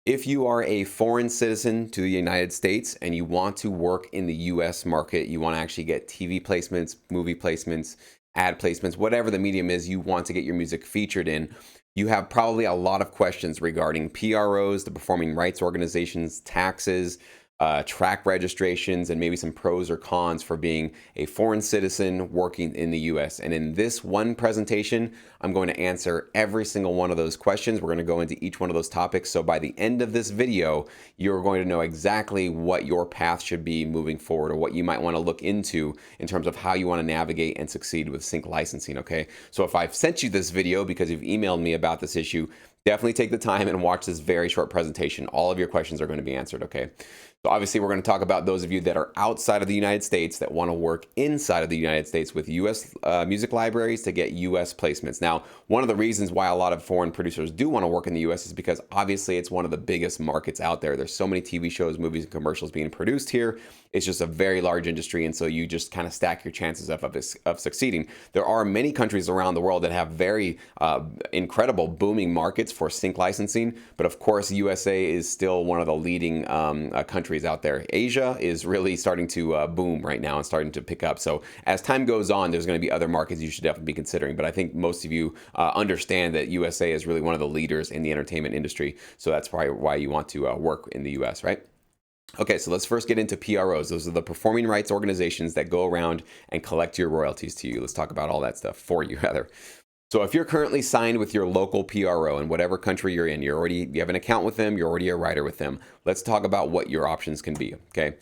If you are a foreign citizen to the United States and you want to work in the US market, you want to actually get TV placements, movie placements, ad placements, whatever the medium is you want to get your music featured in, you have probably a lot of questions regarding PROs, the performing rights organizations, taxes, track registrations, and maybe some pros or cons for being a foreign citizen working in the US. And in this one presentation, I'm going to answer every single one of those questions. We're going to go into each one of those topics. So by the end of this video, you're going to know exactly what your path should be moving forward, or what you might want to look into in terms of how you want to navigate and succeed with sync licensing, okay? So if I've sent you this video because you've emailed me about this issue, definitely take the time and watch this very short presentation. All of your questions are going to be answered, okay? So obviously we're going to talk about those of you that are outside of the United States that want to work inside of the United States with US music libraries to get US placements. Now, one of the reasons why a lot of foreign producers do want to work in the US is because obviously it's one of the biggest markets out there. There's so many TV shows, movies, and commercials being produced here. It's just a very large industry, and so you just kind of stack your chances of succeeding. There are many countries around the world that have very incredible booming markets for sync licensing, but of course USA is still one of the leading countries out there. Asia is really starting to boom right now and starting to pick up. So as time goes on, there's going to be other markets you should definitely be considering, but I think most of you understand that USA is really one of the leaders in the entertainment industry, so that's probably why you want to work in the US, right? Okay, so let's first get into PROs. Those are the performing rights organizations that go around and collect your royalties to you. Let's talk about all that stuff for you, rather. So if you're currently signed with your local PRO in whatever country you're in, you have an account with them, you're already a writer with them. Let's talk about what your options can be, okay?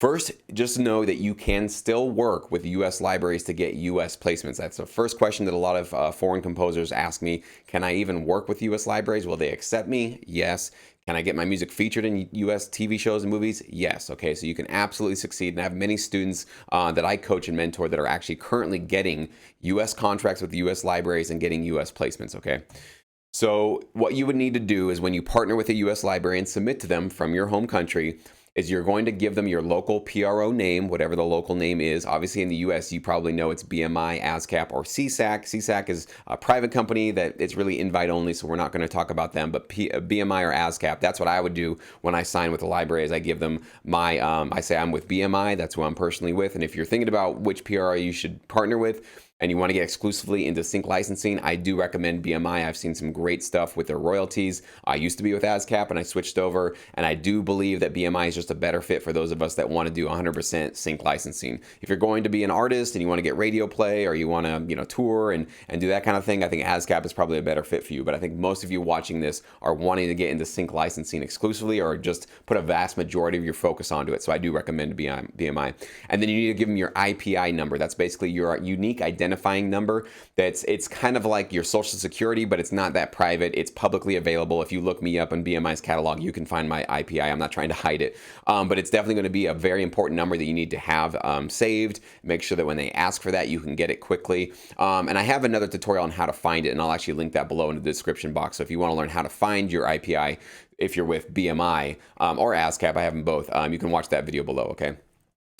First, just know that you can still work with US libraries to get US placements. That's the first question that a lot of foreign composers ask me. Can I even work with US libraries? Will they accept me? Yes. Can I get my music featured in US TV shows and movies? Yes. Okay, so you can absolutely succeed. And I have many students that I coach and mentor that are actually currently getting US contracts with US libraries and getting US placements, okay? So what you would need to do is when you partner with a US library and submit to them from your home country, is you're going to give them your local PRO name, whatever the local name is. Obviously in the US, you probably know it's BMI, ASCAP, or CSAC. CSAC is a private company that it's really invite only, so we're not going to talk about them, but BMI or ASCAP, that's what I would do when I sign with the library, is I give them my, I say I'm with BMI, that's who I'm personally with, and if you're thinking about which PRO you should partner with, and you want to get exclusively into sync licensing, I do recommend BMI. I've seen some great stuff with their royalties. I used to be with ASCAP and I switched over, and I do believe that BMI is just a better fit for those of us that want to do 100% sync licensing. If you're going to be an artist and you want to get radio play, or you want to, tour and do that kind of thing, I think ASCAP is probably a better fit for you. But I think most of you watching this are wanting to get into sync licensing exclusively, or just put a vast majority of your focus onto it. So I do recommend BMI. And then you need to give them your IPI number. That's basically your unique identifiing number. It's kind of like your social security, but it's not that private. It's publicly available. If you look me up in BMI's catalog, you can find my IPI. I'm not trying to hide it, but it's definitely going to be a very important number that you need to have saved. Make sure that when they ask for that, you can get it quickly. And I have another tutorial on how to find it, and I'll actually link that below in the description box. So if you want to learn how to find your IPI, if you're with BMI or ASCAP, I have them both. You can watch that video below, okay?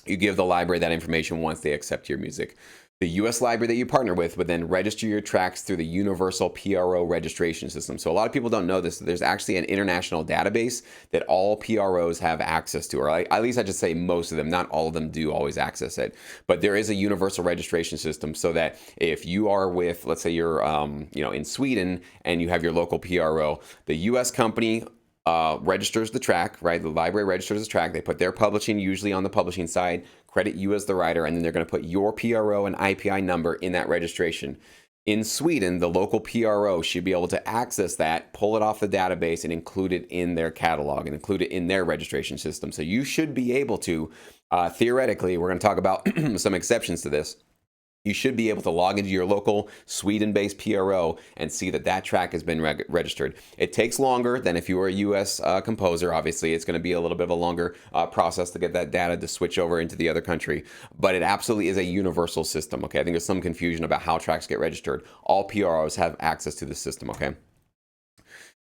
You give the library that information once they accept your music. The US library that you partner with would then register your tracks through the Universal PRO registration system. So a lot of people don't know this. There's actually an international database that all PROs have access to, or at least I just say most of them. Not all of them do always access it. But there is a universal registration system, so that if you are with, let's say you're in Sweden and you have your local PRO, the US company registers the track, right? The library registers the track. They put their publishing usually on the publishing side, credit you as the writer, and then they're going to put your PRO and IPI number in that registration. In Sweden, the local PRO should be able to access that, pull it off the database, and include it in their catalog and include it in their registration system. So you should be able to, theoretically, we're going to talk about some exceptions to this. You should be able to log into your local Sweden-based PRO and see that that track has been registered. It takes longer than if you were a US composer. Obviously, it's going to be a little bit of a longer process to get that data to switch over into the other country. But it absolutely is a universal system, okay? I think there's some confusion about how tracks get registered. All PROs have access to the system, okay?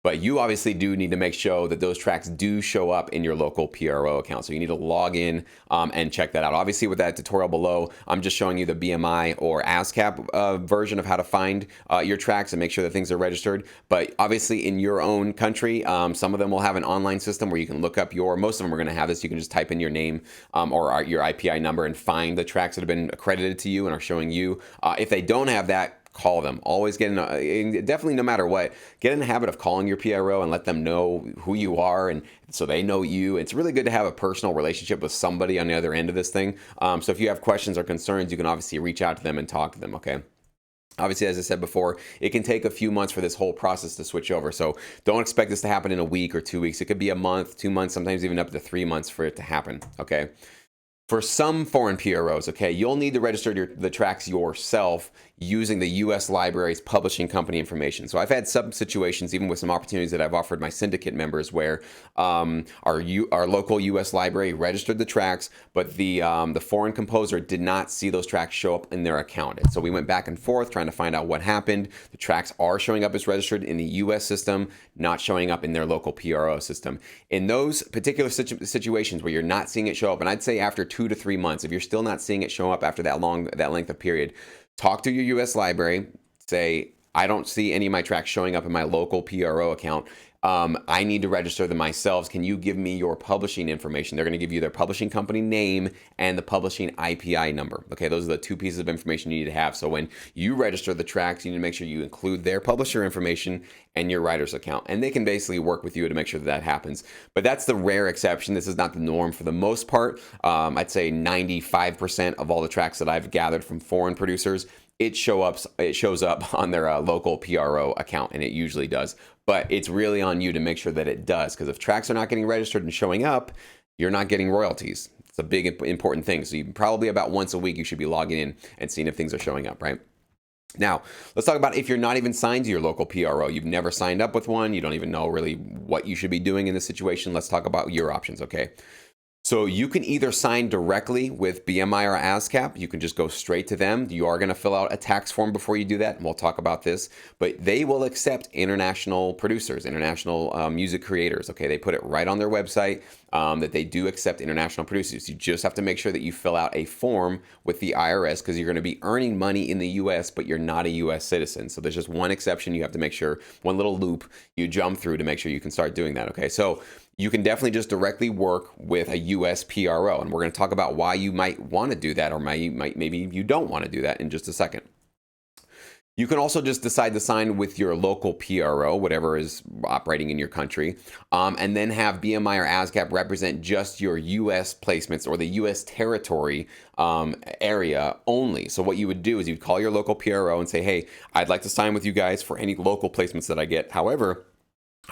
But you obviously do need to make sure that those tracks do show up in your local PRO account. So you need to log in and check that out. Obviously, with that tutorial below, I'm just showing you the BMI or ASCAP version of how to find your tracks and make sure that things are registered. But obviously, in your own country, some of them will have an online system where you can look up most of them are going to have this. You can just type in your name or your IPI number and find the tracks that have been accredited to you and are showing you. If they don't have that, call them. Always definitely no matter what, get in the habit of calling your PRO and let them know who you are, and so they know you. It's really good to have a personal relationship with somebody on the other end of this thing. So if you have questions or concerns, you can obviously reach out to them and talk to them, okay? Obviously, as I said before, it can take a few months for this whole process to switch over. So don't expect this to happen in a week or 2 weeks. It could be a month, 2 months, sometimes even up to 3 months for it to happen, okay? For some foreign PROs, okay, you'll need to register the tracks yourself using the U.S. Library's publishing company information. So I've had some situations, even with some opportunities that I've offered my syndicate members, where our local U.S. Library registered the tracks, but the foreign composer did not see those tracks show up in their account. And so we went back and forth trying to find out what happened. The tracks are showing up as registered in the U.S. system, not showing up in their local PRO system. In those particular situations where you're not seeing it show up, and I'd say after 2 to 3 months, if you're still not seeing it show up after that length of period, talk to your U.S. library, say, I don't see any of my tracks showing up in my local PRO account. I need to register them myself. Can you give me your publishing information? They're going to give you their publishing company name and the publishing IPI number. Okay, those are the two pieces of information you need to have. So when you register the tracks, you need to make sure you include their publisher information and your writer's account. And they can basically work with you to make sure that happens. But that's the rare exception. This is not the norm for the most part. I'd say 95% of all the tracks that I've gathered from foreign producers, it shows up on their local PRO account, and it usually does. But it's really on you to make sure that it does, because if tracks are not getting registered and showing up, you're not getting royalties. It's a big, important thing. So probably about once a week, you should be logging in and seeing if things are showing up, right? Now, let's talk about if you're not even signed to your local PRO. You've never signed up with one. You don't even know really what you should be doing in this situation. Let's talk about your options, okay? So you can either sign directly with BMI or ASCAP. You can just go straight to them. You are going to fill out a tax form before you do that, and we'll talk about this. But they will accept international producers, international music creators. Okay, they put it right on their website that they do accept international producers. You just have to make sure that you fill out a form with the IRS, because you're going to be earning money in the U.S., but you're not a U.S. citizen. So there's just one exception you have to make sure, one little loop you jump through to make sure you can start doing that. Okay, so you can definitely just directly work with a U.S. PRO, and we're going to talk about why you might want to do that, or maybe you don't want to do that in just a second. You can also just decide to sign with your local PRO, whatever is operating in your country, and then have BMI or ASCAP represent just your U.S. placements or the U.S. territory area only. So what you would do is you'd call your local PRO and say, hey, I'd like to sign with you guys for any local placements that I get. However,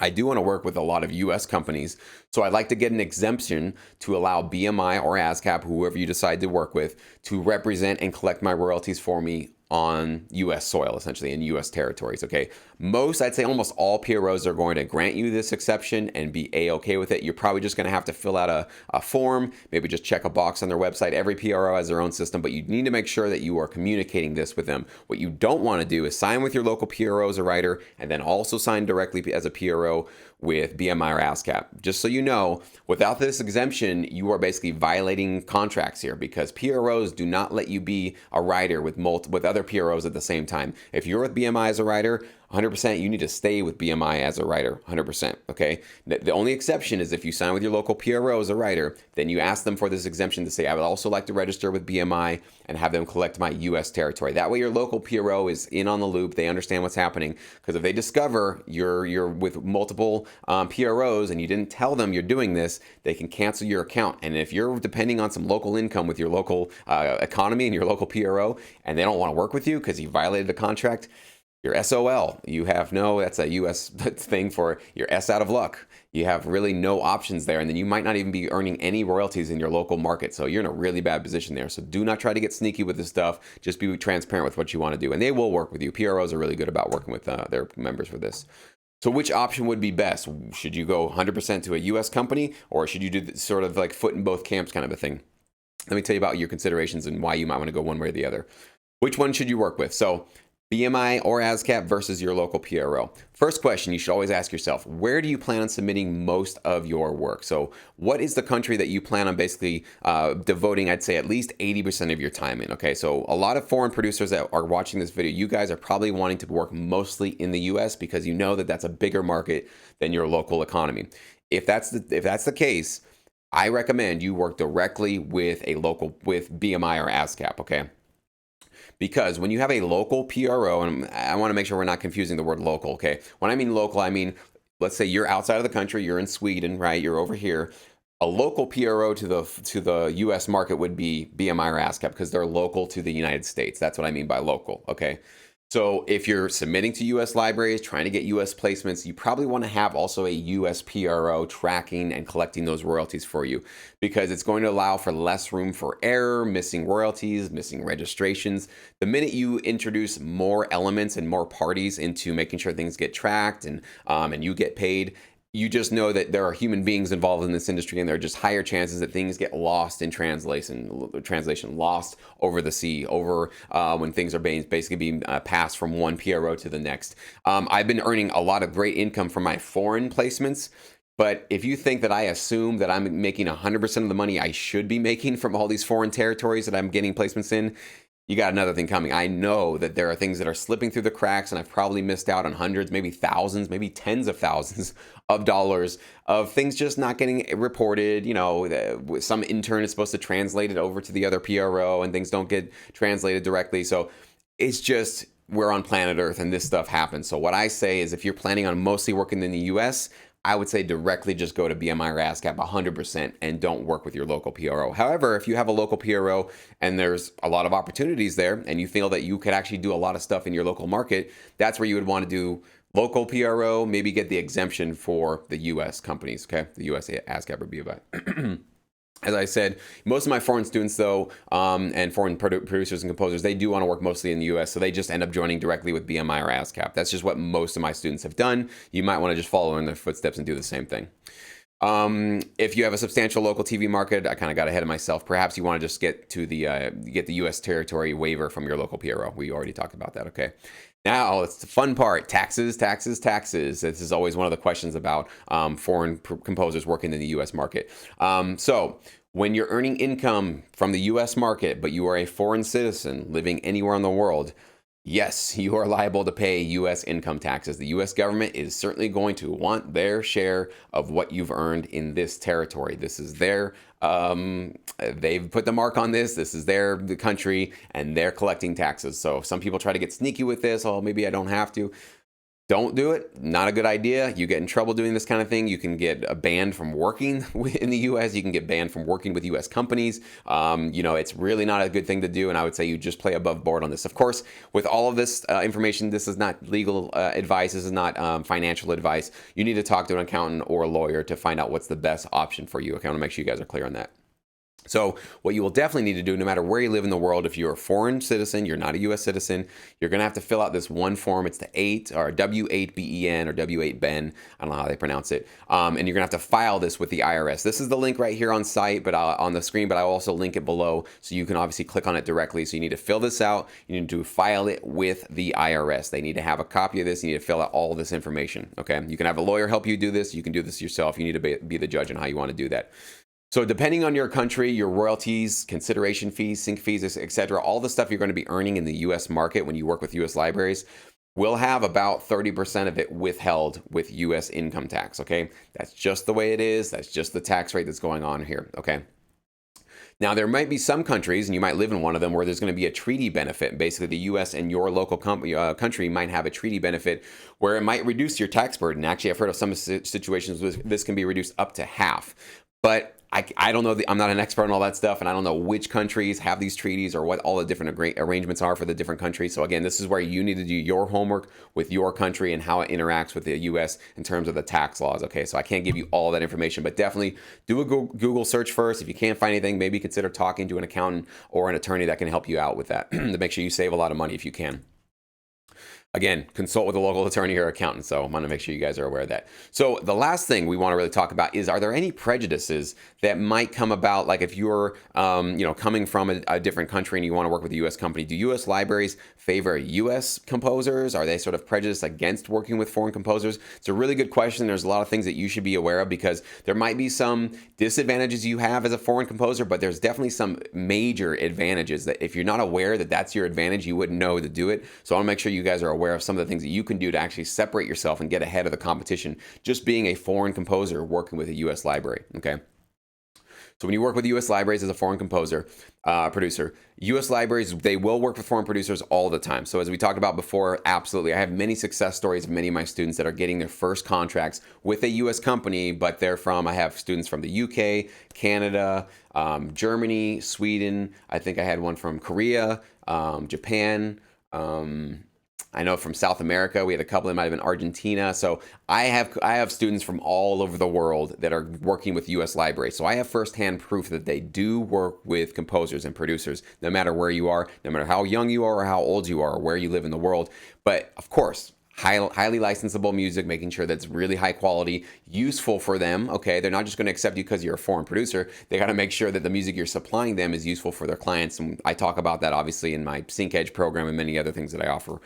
I do want to work with a lot of U.S. companies, so I'd like to get an exemption to allow BMI or ASCAP, whoever you decide to work with, to represent and collect my royalties for me on U.S. soil, essentially, in U.S. territories, okay? I'd say almost all PROs are going to grant you this exception and be A-okay with it. You're probably just going to have to fill out a form, maybe just check a box on their website. Every PRO has their own system, but you need to make sure that you are communicating this with them. What you don't want to do is sign with your local PRO as a writer and then also sign directly as a PRO with BMI or ASCAP. Just so you know, without this exemption, you are basically violating contracts here, because PROs do not let you be a writer with other PROs at the same time. If you're with BMI as a writer, 100%, you need to stay with BMI as a writer, 100%, okay? The only exception is if you sign with your local PRO as a writer, then you ask them for this exemption to say, I would also like to register with BMI and have them collect my U.S. territory. That way your local PRO is in on the loop. They understand what's happening, because if they discover you're with multiple PROs and you didn't tell them you're doing this, they can cancel your account. And if you're depending on some local income with your local economy and your local PRO, and they don't want to work with you because you violated a contract, you're SOL. That's a U.S. thing for you're S out of luck. You have really no options there, and then you might not even be earning any royalties in your local market. So you're in a really bad position there. So do not try to get sneaky with this stuff. Just be transparent with what you want to do, and they will work with you. PROs are really good about working with their members for this. So which option would be best? Should you go 100% to a U.S. company, or should you do sort of like foot in both camps kind of a thing? Let me tell you about your considerations and why you might want to go one way or the other. Which one should you work with? So BMI or ASCAP versus your local PRO. First question you should always ask yourself, where do you plan on submitting most of your work? So what is the country that you plan on basically devoting, I'd say, at least 80% of your time in? Okay, so a lot of foreign producers that are watching this video, you guys are probably wanting to work mostly in the US because you know that that's a bigger market than your local economy. If that's the case, I recommend you work directly with BMI or ASCAP, okay? Because when you have a local PRO, and I want to make sure we're not confusing the word local, okay? When I mean local, I mean, let's say you're outside of the country, you're in Sweden, right? You're over here. A local PRO to the US market would be BMI or ASCAP because they're local to the United States. That's what I mean by local, okay? So if you're submitting to US libraries, trying to get US placements, you probably want to have also a US PRO tracking and collecting those royalties for you because it's going to allow for less room for error, missing royalties, missing registrations. The minute you introduce more elements and more parties into making sure things get tracked and you get paid, you just know that there are human beings involved in this industry and there are just higher chances that things get lost in translation lost over the sea, when things are basically being passed from one PRO to the next. I've been earning a lot of great income from my foreign placements. But if you think that I assume that I'm making 100% of the money I should be making from all these foreign territories that I'm getting placements in, you got another thing coming. I know that there are things that are slipping through the cracks, and I've probably missed out on hundreds, maybe thousands, maybe tens of thousands of dollars of things just not getting reported. You know, some intern is supposed to translate it over to the other PRO, and things don't get translated directly. So it's just, we're on planet Earth, and this stuff happens. So what I say is if you're planning on mostly working in the US, I would say directly just go to BMI or ASCAP 100% and don't work with your local PRO. However, if you have a local PRO and there's a lot of opportunities there and you feel that you could actually do a lot of stuff in your local market, that's where you would want to do local PRO, maybe get the exemption for the US companies, okay? The US ASCAP or BMI. As I said, most of my foreign students, though, and foreign producers and composers, they do want to work mostly in the U.S., so they just end up joining directly with BMI or ASCAP. That's just what most of my students have done. You might want to just follow in their footsteps and do the same thing. If you have a substantial local TV market, I kind of got ahead of myself. Perhaps you want to just get the U.S. territory waiver from your local PRO. We already talked about that, okay? Now, it's the fun part, taxes. This is always one of the questions about foreign composers working in the U.S. market. So when you're earning income from the U.S. market, but you are a foreign citizen living anywhere in the world, yes, you are liable to pay U.S. income taxes. The U.S. government is certainly going to want their share of what you've earned in this territory. This is their, they've put the mark on this. This is the country, and they're collecting taxes. So some people try to get sneaky with this. Oh, maybe I don't have to. Don't do it. Not a good idea. You get in trouble doing this kind of thing. You can get banned from working in the U.S. You can get banned from working with U.S. companies. It's really not a good thing to do. And I would say you just play above board on this. Of course, with all of this information, this is not legal advice. This is not financial advice. You need to talk to an accountant or a lawyer to find out what's the best option for you. Okay, I want to make sure you guys are clear on that. So what you will definitely need to do, no matter where you live in the world, if you're a foreign citizen, you're not a U.S. citizen, you're going to have to fill out this one form. It's the W8BEN or W8BEN. I don't know how they pronounce it. And you're going to have to file this with the IRS. This is the link right here on the screen, but I'll also link it below so you can obviously click on it directly. So you need to fill this out. You need to file it with the IRS. They need to have a copy of this. You need to fill out all of this information. Okay. You can have a lawyer help you do this. You can do this yourself. You need to be the judge on how you want to do that. So depending on your country, your royalties, consideration fees, sync fees, etc., all the stuff you're going to be earning in the U.S. market when you work with U.S. libraries will have about 30% of it withheld with U.S. income tax, okay? That's just the way it is. That's just the tax rate that's going on here, okay? Now, there might be some countries, and you might live in one of them, where there's going to be a treaty benefit. Basically, the U.S. and your local country might have a treaty benefit where it might reduce your tax burden. Actually, I've heard of some situations where this can be reduced up to half. But I don't know, I'm not an expert on all that stuff, and I don't know which countries have these treaties or what all the different arrangements are for the different countries. So again, this is where you need to do your homework with your country and how it interacts with the US in terms of the tax laws. Okay, so I can't give you all that information, but definitely do a Google search first. If you can't find anything, maybe consider talking to an accountant or an attorney that can help you out with that to make sure you save a lot of money if you can. Again, consult with a local attorney or accountant. So I want to make sure you guys are aware of that. So the last thing we want to really talk about is, are there any prejudices that might come about? Like if you're, coming from a different country and you want to work with a U.S. company, do U.S. libraries favor U.S. composers? Are they sort of prejudiced against working with foreign composers? It's a really good question. There's a lot of things that you should be aware of, because there might be some disadvantages you have as a foreign composer, but there's definitely some major advantages that if you're not aware that that's your advantage, you wouldn't know to do it. So I want to make sure you guys are aware of some of the things that you can do to actually separate yourself and get ahead of the competition, just being a foreign composer working with a U.S. library, okay? So when you work with U.S. libraries as a foreign producer, U.S. libraries, they will work with foreign producers all the time. So as we talked about before, absolutely. I have many success stories of many of my students that are getting their first contracts with a U.S. company, but I have students from the U.K., Canada, Germany, Sweden. I think I had one from Korea, Japan, I know from South America, we had a couple that might have been Argentina. So I have students from all over the world that are working with U.S. libraries. So I have firsthand proof that they do work with composers and producers, no matter where you are, no matter how young you are or how old you are or where you live in the world. But of course, highly licensable music, making sure that's really high quality, useful for them. Okay, they're not just going to accept you because you're a foreign producer. They got to make sure that the music you're supplying them is useful for their clients. And I talk about that obviously in my Sync Edge program and many other things that I offer.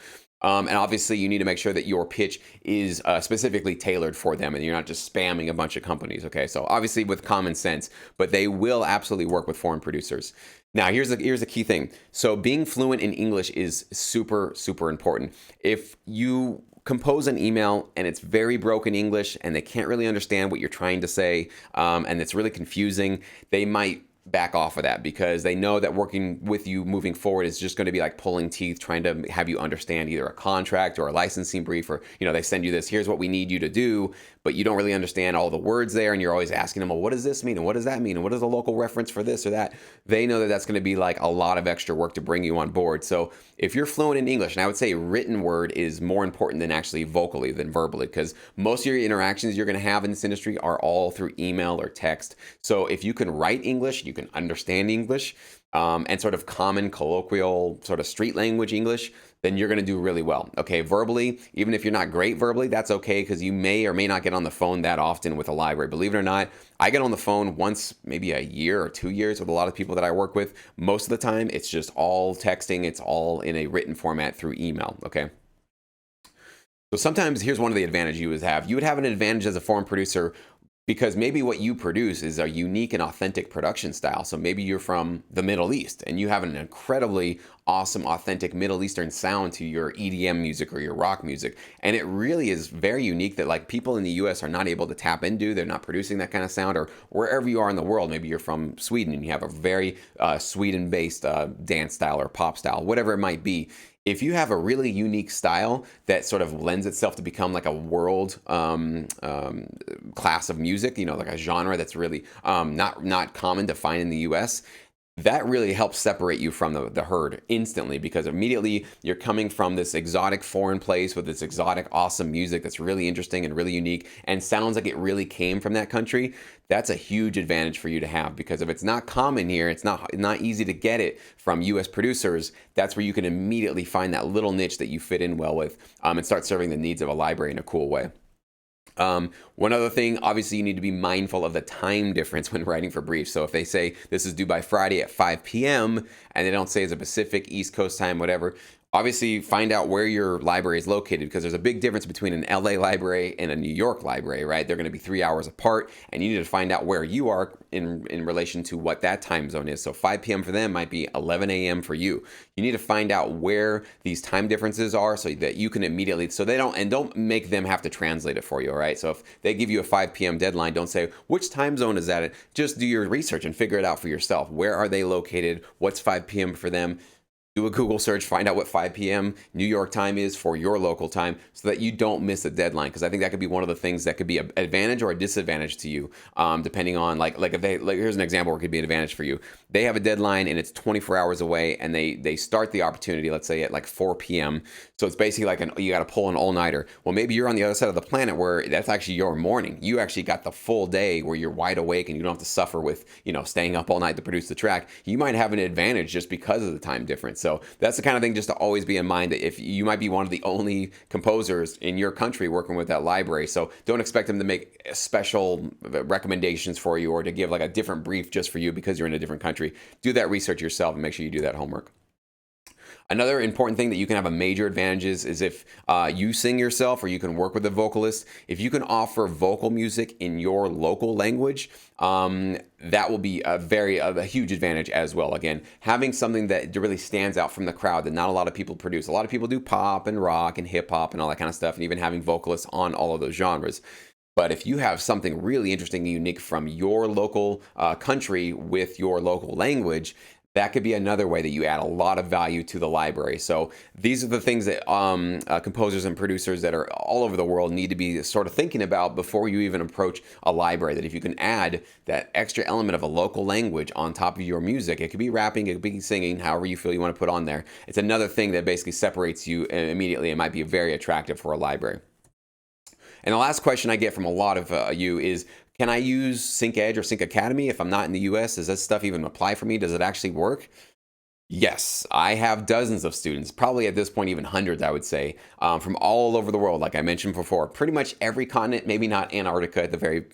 And obviously, you need to make sure that your pitch is specifically tailored for them and you're not just spamming a bunch of companies. Okay, so obviously with common sense, but they will absolutely work with foreign producers. Now, here's the key thing. So being fluent in English is super, super important. If you compose an email and it's very broken English and they can't really understand what you're trying to say, and it's really confusing, they might back off of that because they know that working with you moving forward is just going to be like pulling teeth, trying to have you understand either a contract or a licensing brief, or they send you this, here's what we need you to do, but you don't really understand all the words there, and you're always asking them, well, what does this mean, and what does that mean, and what is the local reference for this or that? They know that that's going to be like a lot of extra work to bring you on board. So if you're fluent in English, and I would say written word is more important than actually than verbally, because most of your interactions you're going to have in this industry are all through email or text. So if you can write English, you can understand English, and sort of common colloquial sort of street language English, then you're going to do really well. Okay, verbally, even if you're not great verbally, that's okay, because you may or may not get on the phone that often with a library. Believe it or not, I get on the phone once, maybe a year or 2 years with a lot of people that I work with. Most of the time, it's just all texting. It's all in a written format through email, okay? So sometimes here's one of the advantages you would have. You would have an advantage as a foreign producer because maybe what you produce is a unique and authentic production style. So maybe you're from the Middle East and you have an incredibly awesome, authentic Middle Eastern sound to your EDM music or your rock music. And it really is very unique that like people in the US are not able to tap into. They're not producing that kind of sound, or wherever you are in the world. Maybe you're from Sweden and you have a very Sweden-based dance style or pop style, whatever it might be. If you have a really unique style that sort of lends itself to become like a world class of music, like a genre that's really not common to find in the US, that really helps separate you from the herd instantly, because immediately you're coming from this exotic foreign place with this exotic, awesome music that's really interesting and really unique and sounds like it really came from that country. That's a huge advantage for you to have, because if it's not common here, it's not easy to get it from US producers. That's where you can immediately find that little niche that you fit in well with, and start serving the needs of a library in a cool way. One other thing, obviously you need to be mindful of the time difference when writing for briefs. So if they say this is due by Friday at 5 p.m. and they don't say it's a Pacific, East Coast time, whatever, obviously find out where your library is located, because there's a big difference between an LA library and a New York library, right? They're going to be 3 hours apart, and you need to find out where you are in relation to what that time zone is. So 5 p.m. for them might be 11 a.m. for you. You need to find out where these time differences are so that you can immediately, so they don't make them have to translate it for you, all right? So if they give you a 5 p.m. deadline, don't say, which time zone is that? Just do your research and figure it out for yourself. Where are they located? What's 5 p.m. for them? Do a Google search, find out what 5 p.m. New York time is for your local time, so that you don't miss a deadline. Because I think that could be one of the things that could be an advantage or a disadvantage to you, depending on like if they, like, here's an example where it could be an advantage for you. They have a deadline and it's 24 hours away, and they start the opportunity, let's say at like 4 p.m. So it's basically like you got to pull an all-nighter. Well, maybe you're on the other side of the planet where that's actually your morning. You actually got the full day where you're wide awake and you don't have to suffer with staying up all night to produce the track. You might have an advantage just because of the time difference. So that's the kind of thing just to always be in mind, that if you might be one of the only composers in your country working with that library. So don't expect them to make special recommendations for you or to give like a different brief just for you because you're in a different country. Do that research yourself and make sure you do that homework. Another important thing that you can have a major advantage is if you sing yourself or you can work with a vocalist. If you can offer vocal music in your local language, that will be a huge advantage as well. Again, having something that really stands out from the crowd that not a lot of people produce. A lot of people do pop and rock and hip hop and all that kind of stuff, and even having vocalists on all of those genres. But if you have something really interesting and unique from your local country with your local language, that could be another way that you add a lot of value to the library. So these are the things that composers and producers that are all over the world need to be sort of thinking about before you even approach a library. That if you can add that extra element of a local language on top of your music, it could be rapping, it could be singing, however you feel you want to put on there. It's another thing that basically separates you immediately. It might be very attractive for a library. And the last question I get from a lot of you is, can I use Sync Edge or Sync Academy if I'm not in the US? Does that stuff even apply for me? Does it actually work? Yes, I have dozens of students, probably at this point even hundreds, I would say, from all over the world, like I mentioned before. Pretty much every continent, maybe not Antarctica at the very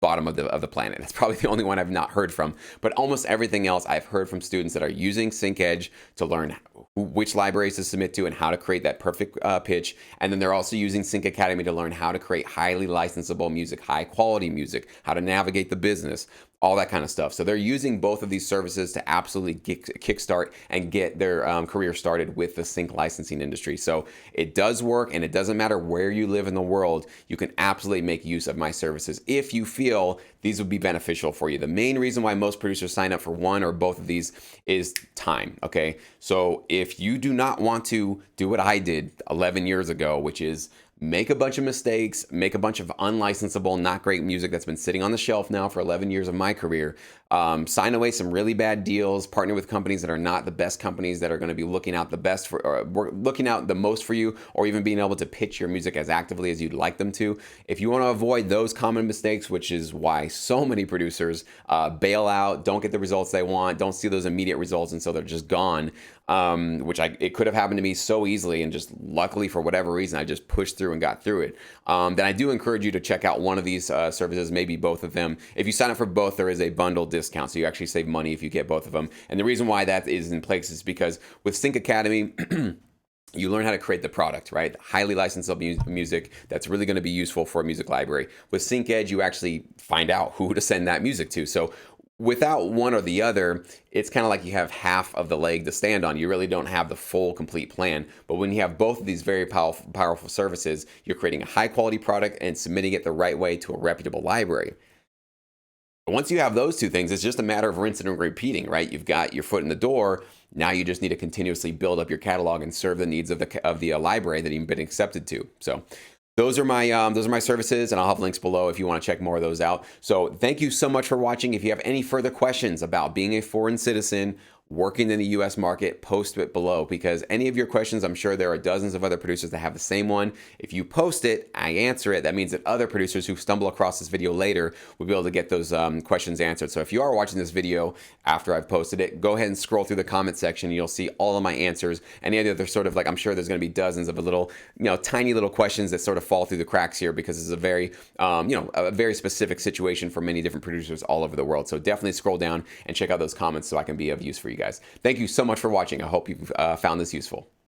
bottom of the planet. That's probably the only one I've not heard from. But almost everything else I've heard from students that are using Sync Edge to learn which libraries to submit to and how to create that perfect pitch. And then they're also using Sync Academy to learn how to create highly licensable music, high quality music, how to navigate the business, all that kind of stuff. So they're using both of these services to absolutely kickstart and get their career started with the sync licensing industry. So it does work, and it doesn't matter where you live in the world. You can absolutely make use of my services if you feel these would be beneficial for you. The main reason why most producers sign up for one or both of these is time, okay? So if you do not want to do what I did 11 years ago, which is make a bunch of mistakes, make a bunch of unlicensable, not great music that's been sitting on the shelf now for 11 years of my career, sign away some really bad deals, partner with companies that are not the best companies that are going to be looking out the best for, or looking out the most for you, or even being able to pitch your music as actively as you'd like them to. If you want to avoid those common mistakes, which is why so many producers bail out, don't get the results they want, don't see those immediate results, and so they're just gone, it could have happened to me so easily, and just luckily for whatever reason, I just pushed through and got through it. Then I do encourage you to check out one of these services, maybe both of them. If you sign up for both, there is a bundle discount, so you actually save money if you get both of them. And the reason why that is in place is because with Sync Academy, you learn how to create the product, right? Highly licensable music that's really going to be useful for a music library. With Sync Edge, you actually find out who to send that music to. So without one or the other, it's kind of like you have half of the leg to stand on. You really don't have the full, complete plan. But when you have both of these very powerful services, you're creating a high-quality product and submitting it the right way to a reputable library. But once you have those two things, it's just a matter of rinsing and repeating, right? You've got your foot in the door. Now you just need to continuously build up your catalog and serve the needs of the library that you've been accepted to. So those are my services, and I'll have links below if you want to check more of those out. So thank you so much for watching. If you have any further questions about being a foreign citizen, working in the US market, post it below, because any of your questions, I'm sure there are dozens of other producers that have the same one. If you post it, I answer it. That means that other producers who stumble across this video later will be able to get those questions answered. So if you are watching this video after I've posted it, go ahead and scroll through the comment section. You'll see all of my answers. Any other sort of, like, I'm sure there's going to be dozens of little, tiny little questions that sort of fall through the cracks here, because it's a very, a very specific situation for many different producers all over the world. So definitely scroll down and check out those comments so I can be of use for you guys. Thank you so much for watching. I hope you've found this useful.